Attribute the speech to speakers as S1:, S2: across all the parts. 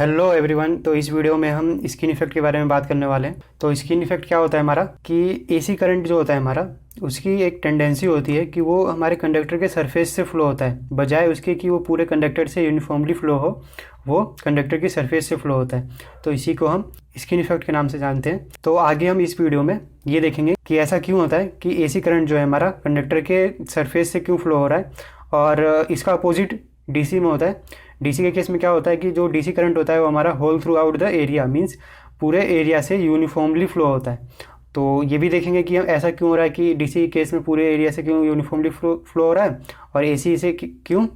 S1: Hello everyone. तो इस video में हम स्किन इफेक्ट के बारे में बात करने वाले हैं। तो स्किन इफेक्ट क्या होता है हमारा कि एसी करंट जो होता है हमारा, उसकी एक टेंडेंसी होती है कि वो हमारे कंडक्टर के सरफेस से फ्लो होता है, बजाय उसके कि वो पूरे कंडक्टर से यूनिफॉर्मली फ्लो हो, वो कंडक्टर की सरफेस से फ्लो होता है। तो इसी को हम स्किन इफेक्ट के नाम से जानते हैं। तो आगे हम इस वीडियो में ये देखेंगे कि ऐसा क्यों होता है कि एसी करंट जो है हमारा कंडक्टर के सरफेस से क्यों फ्लो हो रहा है, और इसका अपोजिट डीसी में होता है। डीसी के केस में क्या होता है कि जो डीसी करंट होता है वो हमारा whole throughout the area, means पूरे एरिया से यूनिफॉर्मली फ्लो होता है। तो ये भी देखेंगे कि हम ऐसा क्यों हो रहा है कि डीसी के केस में पूरे एरिया से क्यों यूनिफॉर्मली फ्लो हो रहा है, और एसी से क्यों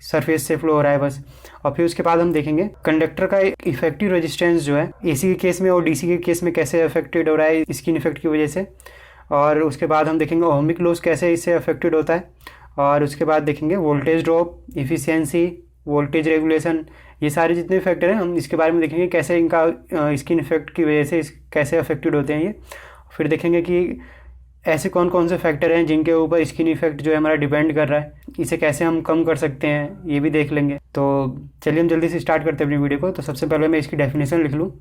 S1: सरफेस से फ्लो हो रहा है बस। और फिर उसके बाद हम देखेंगे कंडक्टर का इफेक्टिव रेजिस्टेंस जो है एसी के केस में और डीसी के केस में कैसे अफेक्टेड हो रहा है स्किन इफेक्ट की वजह से। और उसके बाद हम देखेंगे ओहमिक लॉस कैसे इससे अफेक्टेड होता है। और उसके बाद देखेंगे voltage drop, efficiency, voltage regulation, ये सारे जितने फैक्टर हैं हम इसके बारे में देखेंगे कैसे इनका स्किन इफेक्ट की वजह से कैसे अफेक्टेड होते हैं ये। फिर देखेंगे कि ऐसे कौन कौन से फैक्टर हैं जिनके ऊपर स्किन इफेक्ट जो है हमारा डिपेंड कर रहा है, इसे कैसे हम कम कर सकते हैं ये भी देख लेंगे। तो चलिए हम जल्दी से स्टार्ट करते हैं अपनी वीडियो को। तो सबसे पहले मैं इसकी डेफिनेशन लिख लूँ।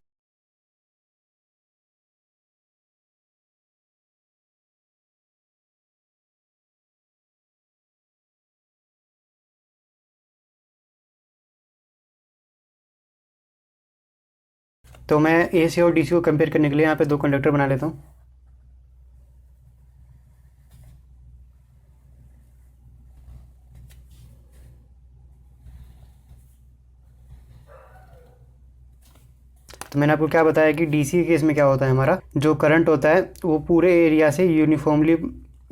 S1: तो मैं एसी और डीसी को कंपेयर करने के लिए यहाँ पे दो कंडक्टर बना लेता हूँ। तो मैंने आपको क्या बताया कि डीसी के केस में क्या होता है, हमारा जो करंट होता है वो पूरे एरिया से यूनिफॉर्मली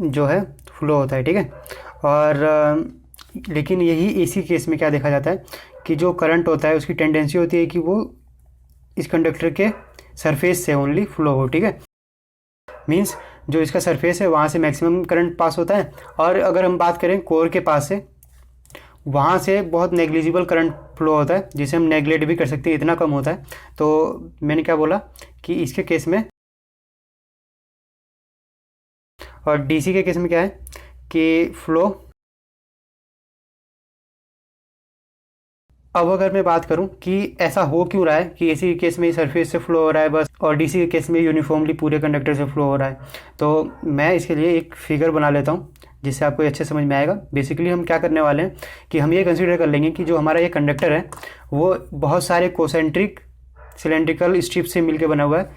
S1: जो है फ्लो होता है, ठीक है। और लेकिन यही एसी केस में क्या देखा जाता है कि जो करंट होता है उसकी टेंडेंसी होती है कि वो इस कंडक्टर के सरफेस से ओनली फ्लो हो, ठीक है। मीन्स जो इसका सरफेस है वहाँ से मैक्सिमम करंट पास होता है, और अगर हम बात करें कोर के पास से, वहाँ से बहुत नेग्लिजिबल करंट फ्लो होता है, जिसे हम नेग्लेक्ट भी कर सकते हैं, इतना कम होता है। तो मैंने क्या बोला कि इसके केस में और डीसी के केस में क्या है कि फ्लो। अब अगर मैं बात करूं कि ऐसा हो क्यों रहा है कि एसी के केस में सरफेस से फ्लो हो रहा है बस, और डीसी के केस में यूनिफॉर्मली पूरे कंडक्टर से फ्लो हो रहा है, तो मैं इसके लिए एक फिगर बना लेता हूं जिससे आपको अच्छे समझ में आएगा। बेसिकली हम क्या करने वाले हैं कि हम ये कंसिडर कर लेंगे कि जो हमारा ये कंडक्टर है वो बहुत सारे कोसेंट्रिक सिलेंड्रिकल स्ट्रिप से मिलकर बना हुआ है।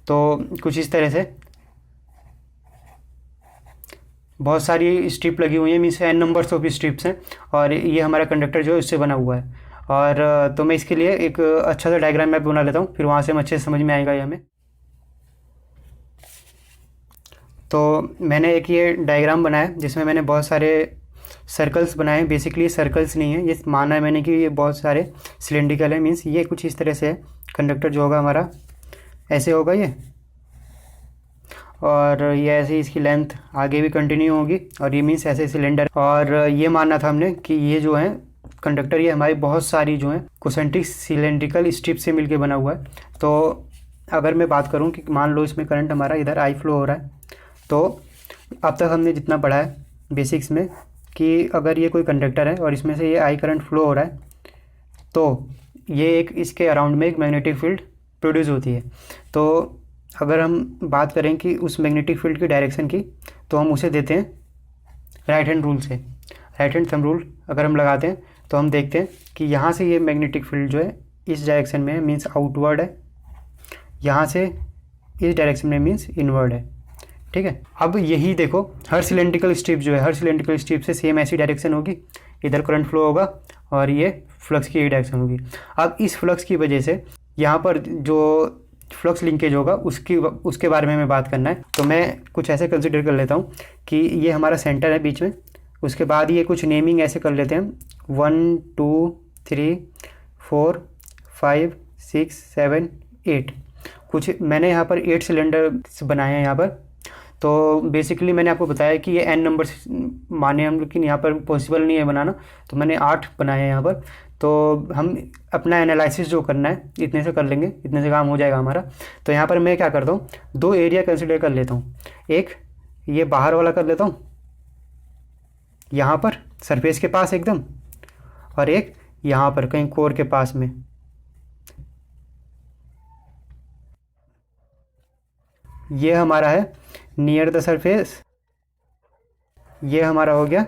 S1: तो कुछ इस तरह से बहुत सारी स्ट्रिप लगी हुई है, means N numbers of strips हैं, और ये हमारा कंडक्टर जो है उससे बना हुआ है। और तो मैं इसके लिए एक अच्छा सा डायग्राम मैप बना लेता हूँ, फिर वहाँ से हम अच्छे से समझ में आएगा ये हमें। तो मैंने एक ये डायग्राम बनाया जिसमें मैंने बहुत सारे सर्कल्स बनाए हैं। बेसिकली सर्कल्स नहीं है, ये माना है मैंने कि ये बहुत सारे सिलेंड्रिकल है। मीन्स ये कुछ इस तरह से है। कंडक्टर जो होगा हमारा ऐसे होगा ये, और ये ऐसे इसकी लेंथ आगे भी कंटिन्यू होगी, और ये मीन्स ऐसे सिलेंडर। और ये मानना था हमने कि ये जो है कंडक्टर ये हमारी बहुत सारी जो है कोसेंट्रिक सिलेंड्रिकल स्ट्रिप से मिलके बना हुआ है। तो अगर मैं बात करूं कि मान लो इसमें करंट हमारा इधर आई फ्लो हो रहा है, तो अब तक हमने जितना पढ़ा है बेसिक्स में कि अगर ये कोई कंडक्टर है और इसमें से ये आई करंट फ्लो हो रहा है, तो ये एक इसके अराउंड में एक मैग्नेटिक फील्ड प्रोड्यूस होती है। तो अगर हम बात करें कि उस मैग्नेटिक फील्ड की डायरेक्शन की, तो हम उसे देते हैं राइट हैंड रूल से। राइट हैंड थंब रूल अगर हम लगाते हैं तो हम देखते हैं कि यहाँ से ये मैग्नेटिक फील्ड जो है इस डायरेक्शन में है, मीन्स आउटवर्ड है। यहाँ से इस डायरेक्शन में मीन्स इनवर्ड है, ठीक है। अब यही देखो, हर सिलेंड्रिकल स्ट्रिप जो है, हर सिलेंड्रिकल स्ट्रिप से सेम ऐसी डायरेक्शन होगी, इधर करंट फ्लो होगा और ये फ्लक्स की डायरेक्शन होगी। अब इस फ्लक्स की वजह से यहाँ पर जो फ्लक्स लिंकेज होगा उसके बारे में हमें बात करना है। तो मैं कुछ ऐसे कंसिडर कर लेता हूँ कि ये हमारा सेंटर है बीच में। उसके बाद ये कुछ नेमिंग ऐसे कर लेते हैं, 1 2 3 4 5 6 7 8। कुछ मैंने यहाँ पर 8 सिलेंडर बनाए हैं यहाँ पर। तो बेसिकली मैंने आपको बताया कि ये n नंबर माने हम, लेकिन यहाँ पर पॉसिबल नहीं है बनाना, तो मैंने 8 बनाए हैं यहाँ पर। तो हम अपना एनालिसिस जो करना है इतने से कर लेंगे, इतने से काम हो जाएगा हमारा। तो यहाँ पर मैं क्या करता हूँ, दो एरिया कंसिडर कर लेता हूँ। एक ये बाहर वाला कर लेता हूँ यहाँ पर, सरफेस के पास एकदम, और एक यहाँ पर कहीं कोर के पास में। ये हमारा है नियर द सरफेस, ये हमारा हो गया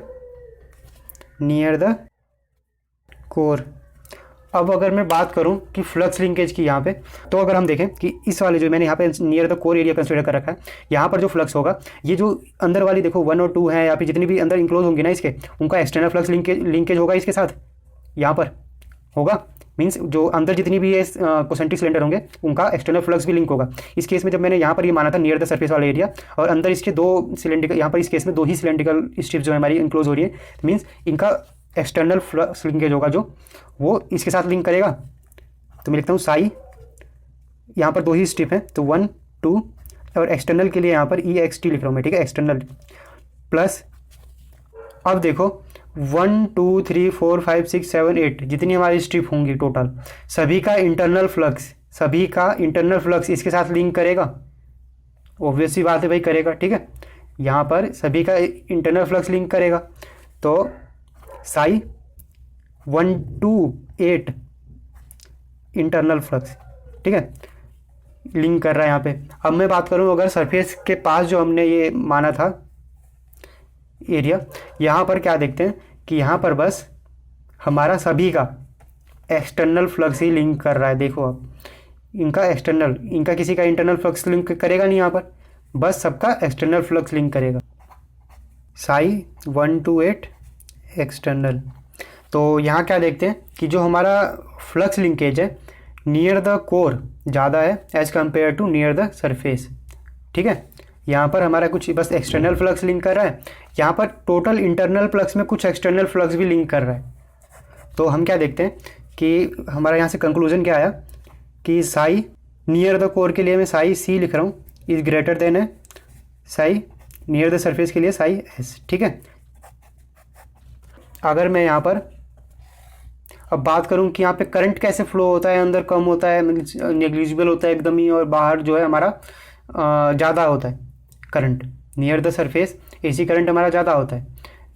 S1: नियर द कोर। अब अगर मैं बात करूं कि फ्लक्स लिंकेज की यहाँ पे, तो अगर हम देखें कि इस वाले जो मैंने यहाँ पे near the core area consider कर रखा है, यहाँ पर जो फ्लक्स होगा, ये जो अंदर वाली देखो 1 और 2 है, या फिर जितनी भी अंदर इंक्लोज होंगी ना इसके, उनका एक्सटर्नल फ्लक्स लिंकेज होगा इसके साथ, यहाँ पर होगा। मीन्स जो अंदर जितनी भी ये कोसेंट्रिक सिलेंडर होंगे उनका एक्सटर्नल फ्लक्स भी लिंक होगा। इस केस में जब मैंने यहाँ पर ये माना था नियर द सरफेस वाला एरिया, और अंदर इसके 2 सिलेंड्रिकल, यहाँ पर इस केस में 2 ही सिलेंड्रिकल स्ट्रिप्स जो हमारी इंक्लोज हो रही है, मीन्स इनका एक्सटर्नल फ्लक्स लिंकेज होगा जो वो इसके साथ लिंक करेगा। तो मैं लिखता हूँ साई, यहाँ पर 2 ही स्ट्रिप हैं, तो 1 2, और एक्सटर्नल के लिए यहाँ पर EXT लिख रहा हूँ मैं, ठीक है, एक्सटर्नल प्लस। अब देखो 1 2 3 4 5 6 7 8 जितनी हमारी स्ट्रिप होंगी टोटल, सभी का इंटरनल फ्लक्स इसके साथ लिंक करेगा। ऑब्वियस सी बात है भाई, करेगा, ठीक है। यहाँ पर सभी का इंटरनल फ्लक्स लिंक करेगा, तो साई 1 2 8 इंटरनल फ्लक्स, ठीक है, लिंक कर रहा है यहाँ पे। अब मैं बात करूँ अगर सरफेस के पास जो हमने ये माना था एरिया, यहाँ पर क्या देखते हैं कि यहाँ पर बस हमारा सभी का एक्सटर्नल फ्लक्स ही लिंक कर रहा है। देखो अब इनका एक्सटर्नल, इनका किसी का इंटरनल फ्लक्स लिंक करेगा नहीं, यहाँ पर बस सबका एक्सटर्नल फ्लक्स लिंक करेगा। Psi 1 2 8 external. तो यहाँ क्या देखते हैं कि जो हमारा फ्लक्स लिंकेज है नियर द कोर ज़्यादा है as compare to near the surface, ठीक है। यहाँ पर हमारा कुछ बस एक्सटर्नल फ्लक्स लिंक कर रहा है, यहाँ पर टोटल इंटरनल फ्लक्स में कुछ एक्सटर्नल फ्लक्स भी लिंक कर रहा है। तो हम क्या देखते हैं कि हमारा यहाँ से कंक्लूजन क्या आया कि साई नियर द कोर के लिए मैं साई C लिख रहा हूँ, इज ग्रेटर देन है साई नियर द सरफेस के लिए साई S, ठीक है। अगर मैं यहाँ पर अब बात करूँ कि यहाँ पे करंट कैसे फ्लो होता है, अंदर कम होता है, नेग्लिजिबल होता है एकदम ही, और बाहर जो है हमारा ज़्यादा होता है current, near the surface AC current हमारा ज़्यादा होता है,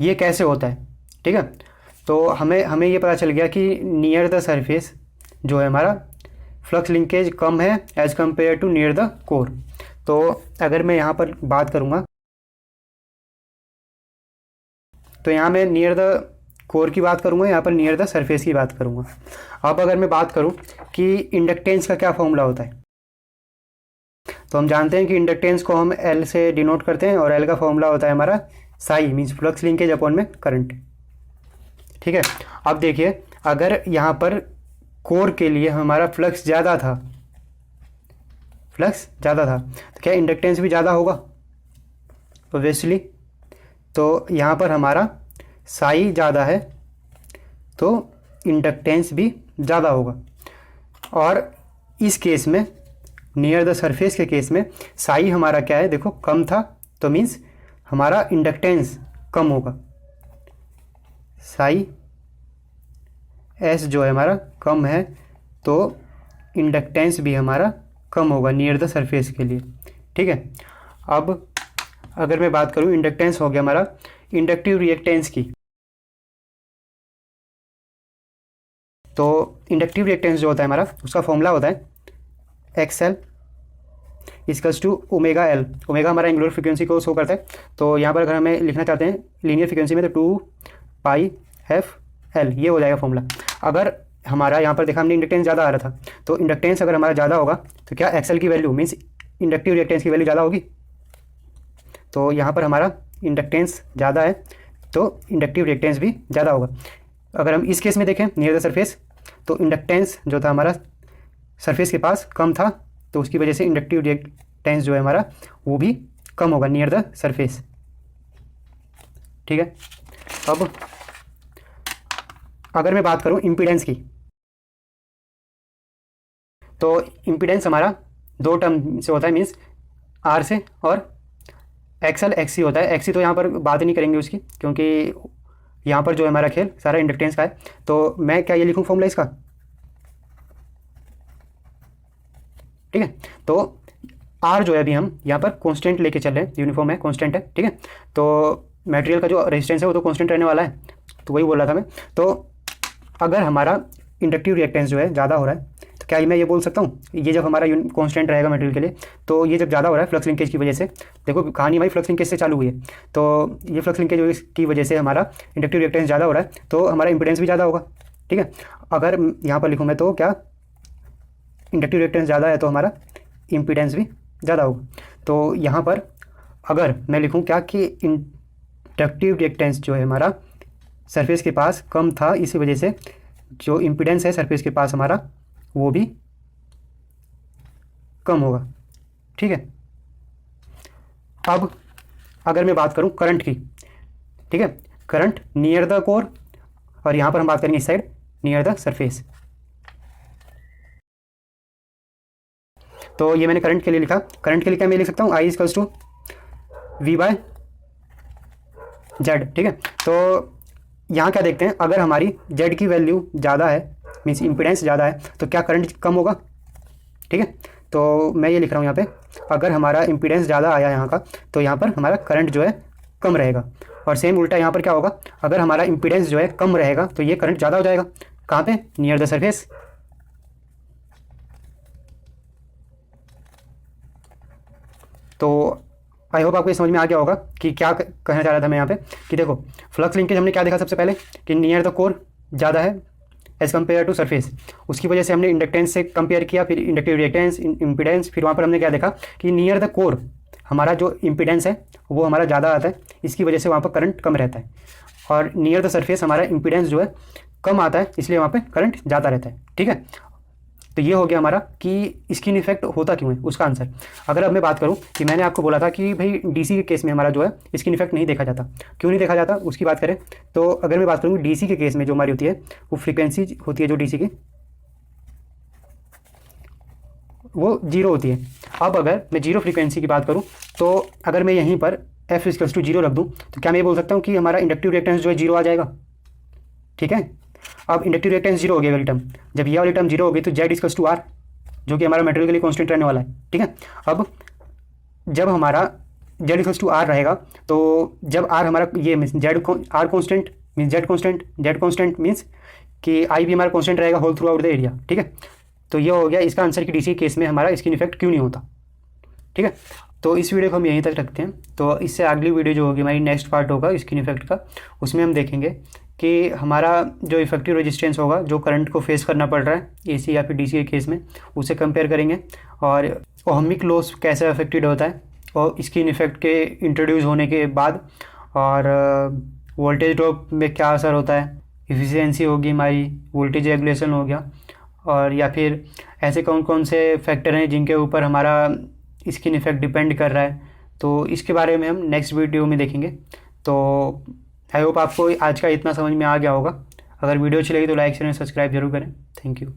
S1: ये कैसे होता है, ठीक है। तो हमें ये पता चल गया कि नियर द सरफेस जो है हमारा फ्लक्स लिंकेज कम है as compare to near the core. तो अगर मैं यहाँ पर बात करूँगा तो यहाँ मैं नियर द कोर की बात करूँगा, यहाँ पर नियर द सरफेस की बात करूँगा। अब अगर मैं बात करूँ कि इंडक्टेंस का क्या फॉर्मूला होता है, तो हम जानते हैं कि इंडक्टेंस को हम L से डिनोट करते हैं, और L का फॉर्मूला होता है हमारा Sai means flux linkage upon में करंट, ठीक है। अब देखिए अगर यहाँ पर कोर के लिए हमारा फ्लक्स ज़्यादा था, तो क्या इंडक्टेंस भी ज़्यादा होगा ऑब्वियसली। तो यहाँ पर हमारा साई ज़्यादा है तो इंडक्टेंस भी ज़्यादा होगा, और इस केस में नियर द सरफेस के केस में साई हमारा क्या है, देखो कम था, तो मीन्स हमारा इंडक्टेंस कम होगा। साई S जो है हमारा कम है तो इंडक्टेंस भी हमारा कम होगा नियर द सरफेस के लिए, ठीक है। अब अगर मैं बात करूं इंडक्टेंस हो गया हमारा इंडक्टिव रिएक्टेंस की, तो इंडक्टिव रिएक्टेंस जो होता है हमारा उसका फॉर्मूला होता है XL equals to omega L। Omega हमारा एंगुलर फ्रिक्वेंसी को शो करता है, तो यहाँ पर अगर हमें लिखना चाहते हैं लीनियर फ्रिक्वेंसी में तो 2πf/L ये हो जाएगा फॉर्मूला। अगर हमारा यहाँ पर देखा हमने इंडक्टेंस ज़्यादा आ रहा था, तो इंडक्टेंस अगर हमारा ज़्यादा होगा तो क्या XL की वैल्यू मीन्स इंडक्टिव रिएक्टेंस की वैल्यू ज़्यादा होगी। तो यहाँ पर हमारा इंडक्टेंस ज़्यादा है तो इंडक्टिव रिएक्टेंस भी ज़्यादा होगा। अगर हम इस केस में देखें नियर द सरफेस, तो इंडक्टेंस जो था हमारा सरफेस के पास कम था, तो उसकी वजह से इंडक्टिव रिएक्टेंस जो है हमारा वो भी कम होगा नियर द सरफेस, ठीक है। अब अगर मैं बात करूं इम्पीडेंस की, तो इम्पीडेंस हमारा 2 टर्म से होता है, मीन्स R से, और XL XC होता है। XC तो यहाँ पर बात नहीं करेंगे उसकी, क्योंकि यहाँ पर जो है हमारा खेल सारा इंडक्टेंस का है। तो मैं क्या ये लिखूँ फॉर्मूला इसका, ठीक है। तो R जो है अभी हम यहाँ पर कांस्टेंट लेके चल रहे हैं, यूनिफॉर्म है, कांस्टेंट है, ठीक है। तो मटेरियल का जो रेजिस्टेंस है वो तो कांस्टेंट रहने वाला है, तो वही बोल रहा था मैं। तो अगर हमारा इंडक्टिव रिएक्टेंस जो है ज़्यादा हो रहा है तो क्या मैं ये बोल सकता हूँ, ये जब हमारा कांस्टेंट रहेगा मटेरियल के लिए, तो ये जब ज़्यादा हो रहा है फ्लक्स लिंकेज की वजह से, देखो कहानी हमारी फ्लक्स लिंकेज से चालू हुई है, तो ये फ्लक्स लिंकेज की वजह से हमारा इंडक्टिव रिएक्टेंस ज़्यादा हो रहा है, तो हमारा इंपीडेंस भी ज़्यादा होगा। ठीक है, अगर यहाँ पर लिखूँ मैं तो क्या, इंडक्टिव रिएक्टेंस ज़्यादा है तो हमारा इंपीडेंस भी ज़्यादा होगा। तो यहाँ पर अगर मैं लिखूँ क्या कि इंडक्टिव रिएक्टेंस जो है हमारा सरफेस के पास कम था, इसी वजह से जो इंपीडेंस है सरफेस के पास हमारा वो भी कम होगा। ठीक है, अब अगर मैं बात करूं करंट की, ठीक है, करंट नियर द कोर, और यहां पर हम बात करेंगे इस साइड नियर द सरफेस। तो ये मैंने करंट के लिए लिखा, करंट के लिए क्या मैं लिख सकता हूं, I equals to V by Z. ठीक है, तो यहाँ क्या देखते हैं, अगर हमारी जेड की वैल्यू ज़्यादा है, मीन्स इंपीडेंस ज़्यादा है, तो क्या करंट कम होगा। ठीक है, तो मैं ये लिख रहा हूँ यहाँ पे, अगर हमारा इंपीडेंस ज़्यादा आया यहाँ का, तो यहाँ पर हमारा करंट जो है कम रहेगा। और सेम उल्टा यहाँ पर क्या होगा, अगर हमारा इंपीडेंस जो है कम रहेगा तो ये करंट ज़्यादा हो जाएगा। कहाँ पे, नियर द सरफेस। तो आई होप आपको ये समझ में आ गया होगा कि क्या कहना चाह रहा था मैं यहाँ पे, कि देखो फ्लक्स लिंकेज हमने क्या देखा सबसे पहले, कि नियर द कोर ज़्यादा है एज़ कम्पेयर टू सरफेस, उसकी वजह से हमने इंडक्टेंस से कंपेयर किया, फिर इंडक्टिव रिएक्टेंस, इंपीडेंस, फिर वहाँ पर हमने क्या देखा कि नियर द कोर हमारा जो इंपीडेंस है वो हमारा ज़्यादा आता है, इसकी वजह से वहाँ पर करंट कम रहता है, और नियर द सरफेस हमारा इंपीडेंस जो है कम आता है, इसलिए वहाँ पर करंट ज़्यादा रहता है। ठीक है, तो ये हो गया हमारा कि स्किन इफेक्ट होता क्यों है, उसका आंसर। अगर अब मैं बात करूं कि मैंने आपको बोला था कि भाई डीसी के केस में हमारा जो है स्किन इफेक्ट नहीं देखा जाता, क्यों नहीं देखा जाता उसकी बात करें, तो अगर मैं बात करूँ डीसी के केस में जो हमारी होती है वो फ्रीक्वेंसी होती है जो डीसी की वो जीरो होती है। अब अगर मैं जीरो फ्रीक्वेंसी की बात करूँ, तो अगर मैं यहीं पर एफ इक्वल्स टू जीरो रख दूँ, तो क्या मैं बोल सकता हूँ कि हमारा इंडक्टिव रिएक्टेंस जो है जीरो आ जाएगा। ठीक है, अब इंडक्टिव रिएक्टेंस जीरो हो गया वाली टर्म, जब ये वाली टर्म जीरो हो गई तो जेड इक्वल्स टू आर, जो कि हमारा मटेरियल के लिए कांस्टेंट रहने वाला है। ठीक है, अब जब हमारा जेड इक्वल्स टू आर रहेगा, तो जब आर हमारा ये means Z R constant means Z constant means कि आई भी हमारा कांस्टेंट रहेगा whole throughout the area. ठीक है, तो ये हो गया इसका आंसर कि डीसी केस में हमारा स्किन इफेक्ट क्यों नहीं होता। ठीक है, तो इस वीडियो को हम यहीं तक रखते हैं। तो इससे अगली वीडियो जो होगी हमारी नेक्स्ट पार्ट होगा स्किन इफेक्ट का, उसमें हम देखेंगे कि हमारा जो इफेक्टिव रेजिस्टेंस होगा जो करंट को फेस करना पड़ रहा है एसी या फिर डीसी के केस में, उसे कंपेयर करेंगे, और ओहमिक लॉस कैसे अफेक्टेड होता है और स्किन इफेक्ट के इंट्रोड्यूस होने के बाद, और वोल्टेज ड्रॉप में क्या असर होता है, इफिशियंसी होगी हमारी, वोल्टेज रेगुलेशन हो गया, और या फिर ऐसे कौन कौन से फैक्टर हैं जिनके ऊपर हमारा स्किन इफेक्ट डिपेंड कर रहा है। तो इसके बारे में हम नेक्स्ट वीडियो में देखेंगे। तो आई होप आपको आज का इतना समझ में आ गया होगा। अगर वीडियो अच्छी लगी तो लाइक शेयर सब्सक्राइब जरूर करें। Thank you.